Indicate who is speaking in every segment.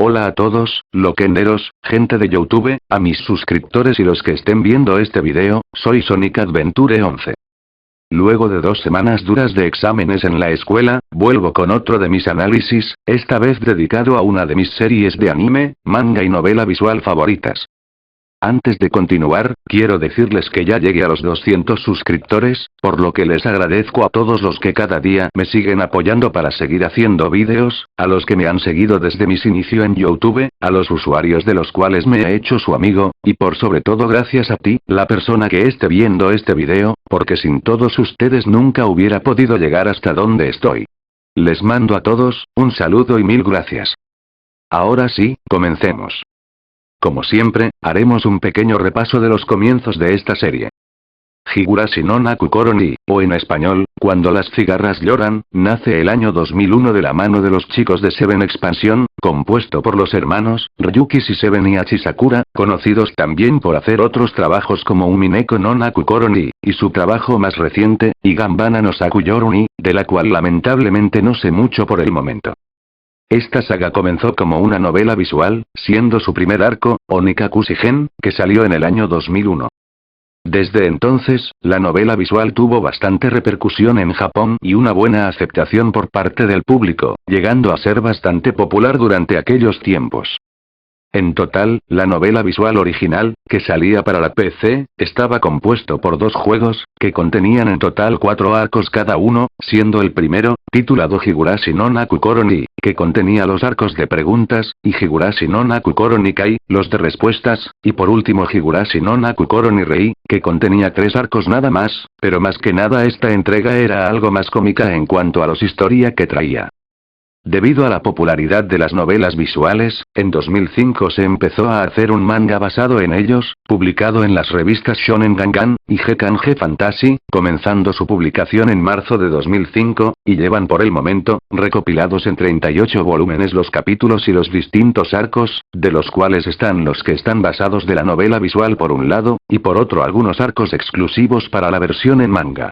Speaker 1: Hola a todos, loquenderos, gente de YouTube, a mis suscriptores y los que estén viendo este video, soy Sonic Adventure 11. Luego de 2 semanas duras de exámenes en la escuela, vuelvo con otro de mis análisis, esta vez dedicado a una de mis series de anime, manga y novela visual favoritas. Antes de continuar, quiero decirles que ya llegué a los 200 suscriptores, por lo que les agradezco a todos los que cada día me siguen apoyando para seguir haciendo vídeos, a los que me han seguido desde mis inicios en YouTube, a los usuarios de los cuales me he hecho su amigo, y por sobre todo gracias a ti, la persona que esté viendo este video, porque sin todos ustedes nunca hubiera podido llegar hasta donde estoy. Les mando a todos, un saludo y mil gracias. Ahora sí, comencemos. Como siempre, haremos un pequeño repaso de los comienzos de esta serie. Higurashi no Nakukoro ni, o en español, Cuando las cigarras lloran, nace el año 2001 de la mano de los chicos de Seven Expansion, compuesto por los hermanos, Ryuki Seven y Hachi Sakura, conocidos también por hacer otros trabajos como Umineko no Nakukoro ni, y su trabajo más reciente, Iganbana no Sakuyoru ni, de la cual lamentablemente no sé mucho por el momento. Esta saga comenzó como una novela visual, siendo su primer arco, Onikaku Shigen, que salió en el año 2001. Desde entonces, la novela visual tuvo bastante repercusión en Japón y una buena aceptación por parte del público, llegando a ser bastante popular durante aquellos tiempos. En total, la novela visual original, que salía para la PC, estaba compuesto por 2 juegos, que contenían en total 4 arcos cada uno, siendo el primero, titulado Higurashi no Nakukoro ni, que contenía los arcos de preguntas, y Higurashi no Nakukoro ni Kai, los de respuestas, y por último Higurashi no Nakukoro ni Rei, que contenía 3 arcos nada más, pero más que nada esta entrega era algo más cómica en cuanto a los historia que traía. Debido a la popularidad de las novelas visuales, en 2005 se empezó a hacer un manga basado en ellos, publicado en las revistas Shonen Gangan y Gekkan G Fantasy, comenzando su publicación en marzo de 2005, y llevan por el momento, recopilados en 38 volúmenes los capítulos y los distintos arcos, de los cuales están los que están basados de la novela visual por un lado, y por otro algunos arcos exclusivos para la versión en manga.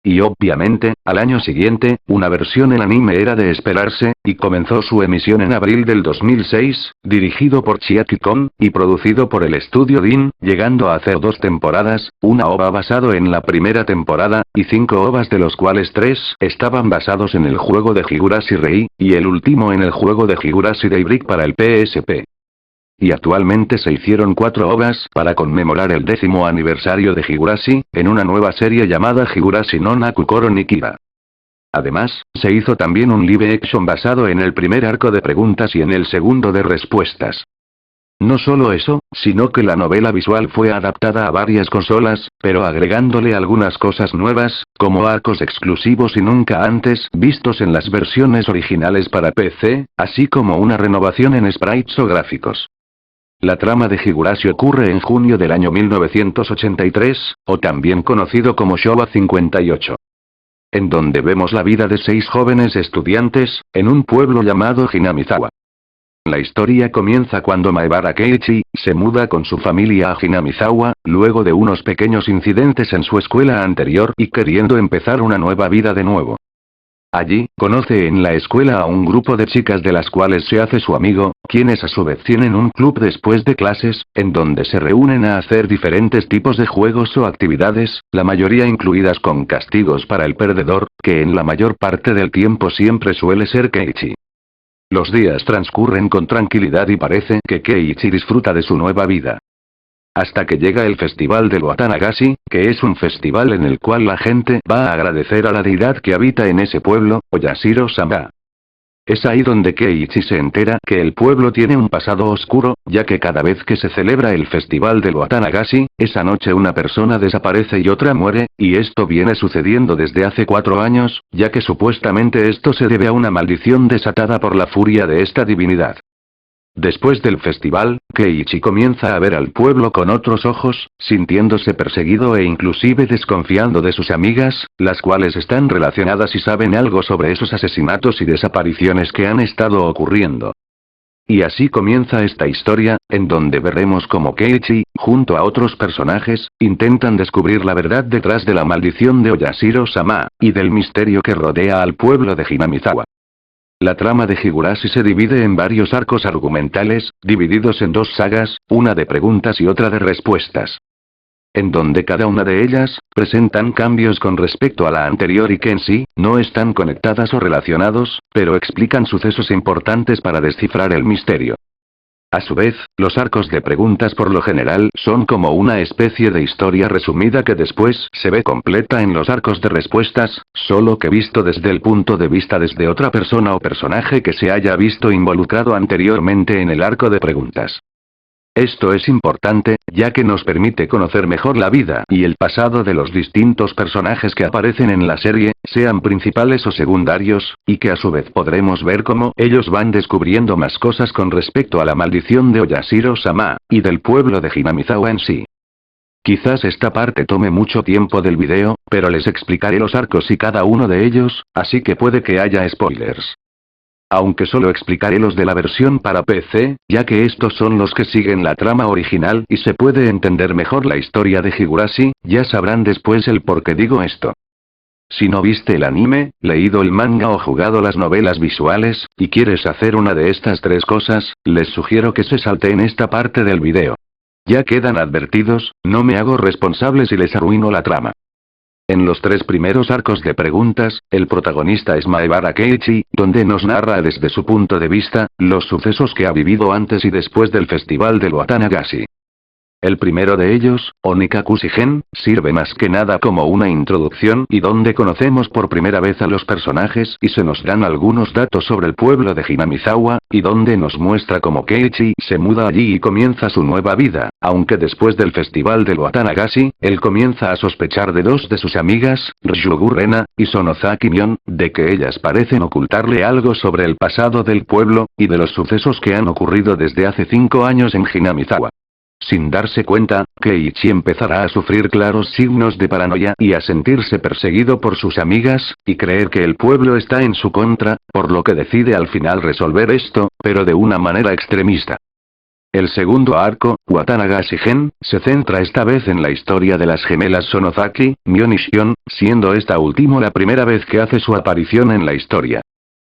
Speaker 1: Y obviamente, al año siguiente, una versión en anime era de esperarse, y comenzó su emisión en abril del 2006, dirigido por Chiaki Kon, y producido por el estudio DIN, llegando a hacer 2 temporadas, una OVA basado en la primera temporada, y 5 OVAs de los cuales 3 estaban basados en el juego de Higurashi Rei, y el último en el juego de Higurashi Daybreak para el PSP. Y actualmente se hicieron 4 OVAs para conmemorar el 10º aniversario de Higurashi, en una nueva serie llamada Higurashi no Nakukoro ni Kira. Además, se hizo también un live action basado en el primer arco de preguntas y en el segundo de respuestas. No solo eso, sino que la novela visual fue adaptada a varias consolas, pero agregándole algunas cosas nuevas, como arcos exclusivos y nunca antes vistos en las versiones originales para PC, así como una renovación en sprites o gráficos. La trama de Higurashi ocurre en junio del año 1983, o también conocido como Showa 58. En donde vemos la vida de 6 jóvenes estudiantes, en un pueblo llamado Hinamizawa. La historia comienza cuando Maebara Keiichi se muda con su familia a Hinamizawa, luego de unos pequeños incidentes en su escuela anterior y queriendo empezar una nueva vida de nuevo. Allí, conoce en la escuela a un grupo de chicas de las cuales se hace su amigo, quienes a su vez tienen un club después de clases, en donde se reúnen a hacer diferentes tipos de juegos o actividades, la mayoría incluidas con castigos para el perdedor, que en la mayor parte del tiempo siempre suele ser Keiichi. Los días transcurren con tranquilidad y parece que Keiichi disfruta de su nueva vida. Hasta que llega el festival del Watanagashi, que es un festival en el cual la gente va a agradecer a la deidad que habita en ese pueblo, Oyashiro-sama. Es ahí donde Keiichi se entera que el pueblo tiene un pasado oscuro, ya que cada vez que se celebra el festival del Watanagashi, esa noche una persona desaparece y otra muere, y esto viene sucediendo desde hace 4 años, ya que supuestamente esto se debe a una maldición desatada por la furia de esta divinidad. Después del festival, Keiichi comienza a ver al pueblo con otros ojos, sintiéndose perseguido e inclusive desconfiando de sus amigas, las cuales están relacionadas y saben algo sobre esos asesinatos y desapariciones que han estado ocurriendo. Y así comienza esta historia, en donde veremos cómo Keiichi, junto a otros personajes, intentan descubrir la verdad detrás de la maldición de Oyashiro-sama, y del misterio que rodea al pueblo de Hinamizawa. La trama de Higurashi se divide en varios arcos argumentales, divididos en dos sagas, una de preguntas y otra de respuestas. En donde cada una de ellas, presentan cambios con respecto a la anterior y que en sí, no están conectadas o relacionados, pero explican sucesos importantes para descifrar el misterio. A su vez, los arcos de preguntas por lo general son como una especie de historia resumida que después se ve completa en los arcos de respuestas, solo que visto desde el punto de vista desde otra persona o personaje que se haya visto involucrado anteriormente en el arco de preguntas. Esto es importante, ya que nos permite conocer mejor la vida y el pasado de los distintos personajes que aparecen en la serie, sean principales o secundarios, y que a su vez podremos ver cómo ellos van descubriendo más cosas con respecto a la maldición de Oyashiro-sama, y del pueblo de Hinamizawa en sí. Quizás esta parte tome mucho tiempo del video, pero les explicaré los arcos y cada uno de ellos, así que puede que haya spoilers. Aunque solo explicaré los de la versión para PC, ya que estos son los que siguen la trama original y se puede entender mejor la historia de Higurashi, ya sabrán después el por qué digo esto. Si no viste el anime, leído el manga o jugado las novelas visuales, y quieres hacer una de estas tres cosas, les sugiero que se salteen esta parte del video. Ya quedan advertidos, no me hago responsable si les arruino la trama. En los tres primeros arcos de preguntas, el protagonista es Maebara Keiichi, donde nos narra desde su punto de vista, los sucesos que ha vivido antes y después del festival del Watanagashi. El primero de ellos, Onikaku Shigen, sirve más que nada como una introducción y donde conocemos por primera vez a los personajes y se nos dan algunos datos sobre el pueblo de Hinamizawa, y donde nos muestra cómo Keiichi se muda allí y comienza su nueva vida, aunque después del festival del Watanagashi, él comienza a sospechar de dos de sus amigas, Ryugu Rena, y Sonozaki Mion, de que ellas parecen ocultarle algo sobre el pasado del pueblo, y de los sucesos que han ocurrido desde hace 5 años en Hinamizawa. Sin darse cuenta, Keiichi empezará a sufrir claros signos de paranoia y a sentirse perseguido por sus amigas, y creer que el pueblo está en su contra, por lo que decide al final resolver esto, pero de una manera extremista. El segundo arco, Watanagashi Gen, se centra esta vez en la historia de las gemelas Sonozaki, Mion y Shion, siendo esta última la primera vez que hace su aparición en la historia.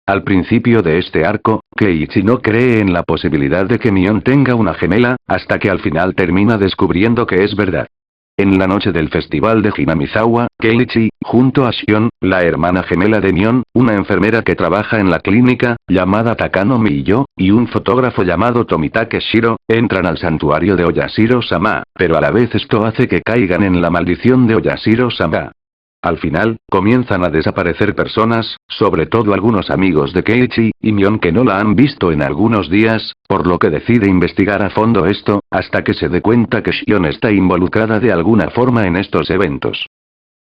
Speaker 1: Al principio de este arco, Keiichi no cree en la posibilidad de que Mion tenga una gemela, hasta que al final termina descubriendo que es verdad. En la noche del festival de Hinamizawa, Keiichi, junto a Shion, la hermana gemela de Mion, una enfermera que trabaja en la clínica, llamada Takano Miyo, y un fotógrafo llamado Tomitake Shiro, entran al santuario de Oyashiro-sama, pero a la vez esto hace que caigan en la maldición de Oyashiro-sama. Al final, comienzan a desaparecer personas, sobre todo algunos amigos de Keiichi y Mion que no la han visto en algunos días, por lo que decide investigar a fondo esto, hasta que se dé cuenta que Shion está involucrada de alguna forma en estos eventos.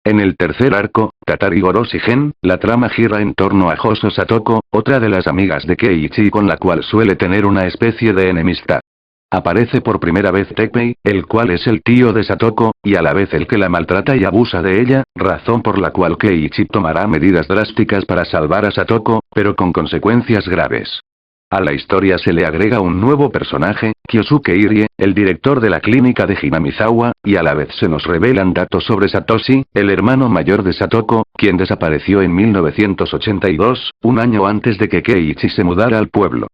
Speaker 1: En el tercer arco, Tatari Goroshi Gen, la trama gira en torno a Hoso Satoko, otra de las amigas de Keiichi con la cual suele tener una especie de enemistad. Aparece por primera vez Tekmei, el cual es el tío de Satoko, y a la vez el que la maltrata y abusa de ella, razón por la cual Keiichi tomará medidas drásticas para salvar a Satoko, pero con consecuencias graves. A la historia se le agrega un nuevo personaje, Kyosuke Irie, el director de la clínica de Hinamizawa, y a la vez se nos revelan datos sobre Satoshi, el hermano mayor de Satoko, quien desapareció en 1982, un año antes de que Keiichi se mudara al pueblo.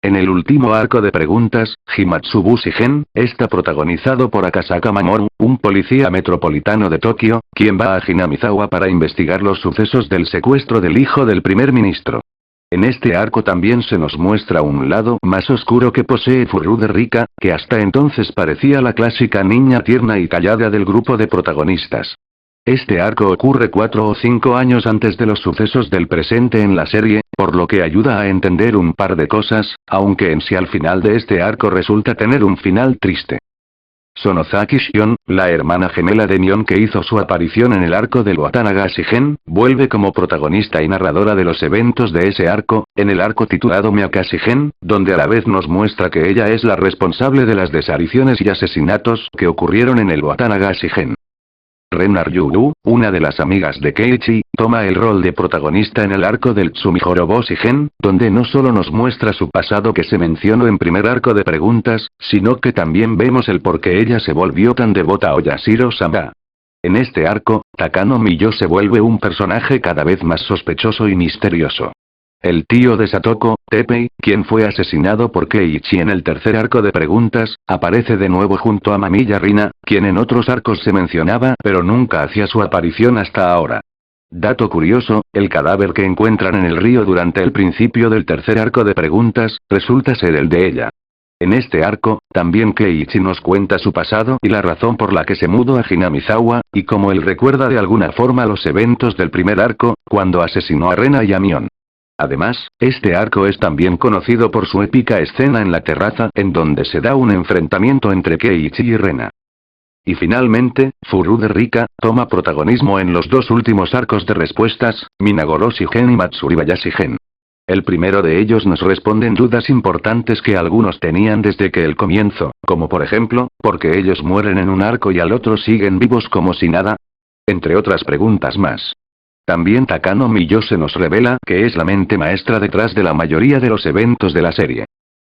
Speaker 1: En el último arco de preguntas, Himatsubushi Gen, está protagonizado por Akasaka Mamoru, un policía metropolitano de Tokio, quien va a Hinamizawa para investigar los sucesos del secuestro del hijo del primer ministro. En este arco también se nos muestra un lado más oscuro que posee Furude Rika, que hasta entonces parecía la clásica niña tierna y callada del grupo de protagonistas. Este arco ocurre 4 o 5 años antes de los sucesos del presente en la serie, por lo que ayuda a entender un par de cosas, aunque en sí al final de este arco resulta tener un final triste. Sonozaki Shion, la hermana gemela de Mion que hizo su aparición en el arco del Watanagashi Gen, vuelve como protagonista y narradora de los eventos de ese arco, en el arco titulado Miyakashi Gen, donde a la vez nos muestra que ella es la responsable de las desapariciones y asesinatos que ocurrieron en el Watanagashi Gen. Rena Ryugu, una de las amigas de Keiichi, toma el rol de protagonista en el arco del Tsumihoroboshi Gen, donde no solo nos muestra su pasado que se mencionó en primer arco de preguntas, sino que también vemos el por qué ella se volvió tan devota a Oyashiro-sama. En este arco, Takano Miyo se vuelve un personaje cada vez más sospechoso y misterioso. El tío de Satoko, Teppei, quien fue asesinado por Keiichi en el tercer arco de preguntas, aparece de nuevo junto a Mamiya Rina, quien en otros arcos se mencionaba pero nunca hacía su aparición hasta ahora. Dato curioso, el cadáver que encuentran en el río durante el principio del tercer arco de preguntas, resulta ser el de ella. En este arco, también Keiichi nos cuenta su pasado y la razón por la que se mudó a Hinamizawa, y cómo él recuerda de alguna forma los eventos del primer arco, cuando asesinó a Rena y a Mion. Además, este arco es también conocido por su épica escena en la terraza en donde se da un enfrentamiento entre Keiichi y Rena. Y finalmente, Furude Rika, toma protagonismo en los dos últimos arcos de respuestas, Minagoro Shigen y Matsuribayashi Gen. El primero de ellos nos responde en dudas importantes que algunos tenían desde que el comienzo, como por ejemplo, ¿por qué ellos mueren en un arco y al otro siguen vivos como si nada? Entre otras preguntas más. También Takano Miyose nos revela que es la mente maestra detrás de la mayoría de los eventos de la serie.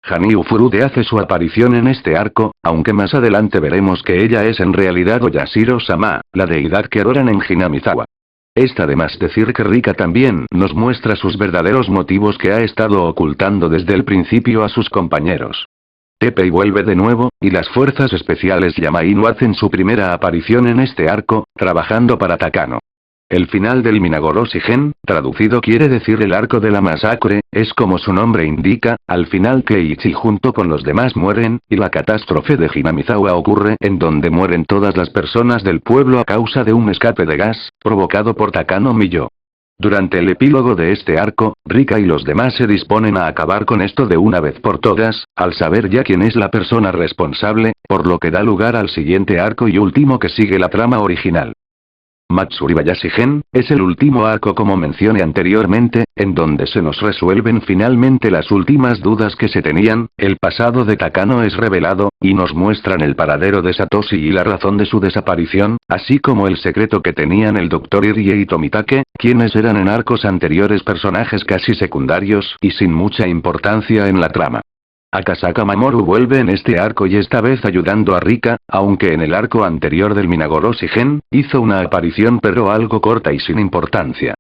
Speaker 1: Haniu Furude hace su aparición en este arco, aunque más adelante veremos que ella es en realidad Oyashiro-sama, la deidad que adoran en Hinamizawa. Está de más decir que Rika también nos muestra sus verdaderos motivos que ha estado ocultando desde el principio a sus compañeros. Teppei vuelve de nuevo, y las fuerzas especiales Yamaino hacen su primera aparición en este arco, trabajando para Takano. El final del Minagoro Shigen, traducido quiere decir el arco de la masacre, es como su nombre indica, al final Keiichi junto con los demás mueren, y la catástrofe de Hinamizawa ocurre en donde mueren todas las personas del pueblo a causa de un escape de gas, provocado por Takano Miyo. Durante el epílogo de este arco, Rika y los demás se disponen a acabar con esto de una vez por todas, al saber ya quién es la persona responsable, por lo que da lugar al siguiente arco y último que sigue la trama original. Matsuribayashi Gen, es el último arco como mencioné anteriormente, en donde se nos resuelven finalmente las últimas dudas que se tenían, el pasado de Takano es revelado, y nos muestran el paradero de Satoshi y la razón de su desaparición, así como el secreto que tenían el Dr. Irie y Tomitake, quienes eran en arcos anteriores personajes casi secundarios y sin mucha importancia en la trama. Akasaka Mamoru vuelve en este arco y esta vez ayudando a Rika, aunque en el arco anterior del Minagoro Shigen, hizo una aparición pero algo corta y sin importancia.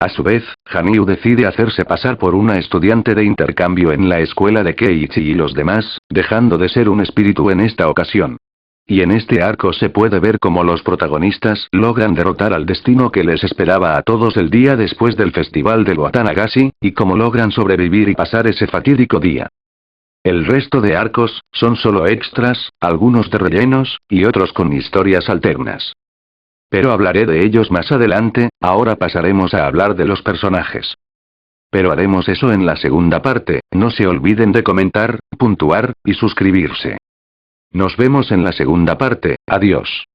Speaker 1: A su vez, Haniu decide hacerse pasar por una estudiante de intercambio en la escuela de Keiichi y los demás, dejando de ser un espíritu en esta ocasión. Y en este arco se puede ver cómo los protagonistas logran derrotar al destino que les esperaba a todos el día después del festival de Watanagashi, y cómo logran sobrevivir y pasar ese fatídico día. El resto de arcos, son solo extras, algunos de rellenos, y otros con historias alternas. Pero hablaré de ellos más adelante, ahora pasaremos a hablar de los personajes. Pero haremos eso en la segunda parte, no se olviden de comentar, puntuar, y suscribirse. Nos vemos en la segunda parte, adiós.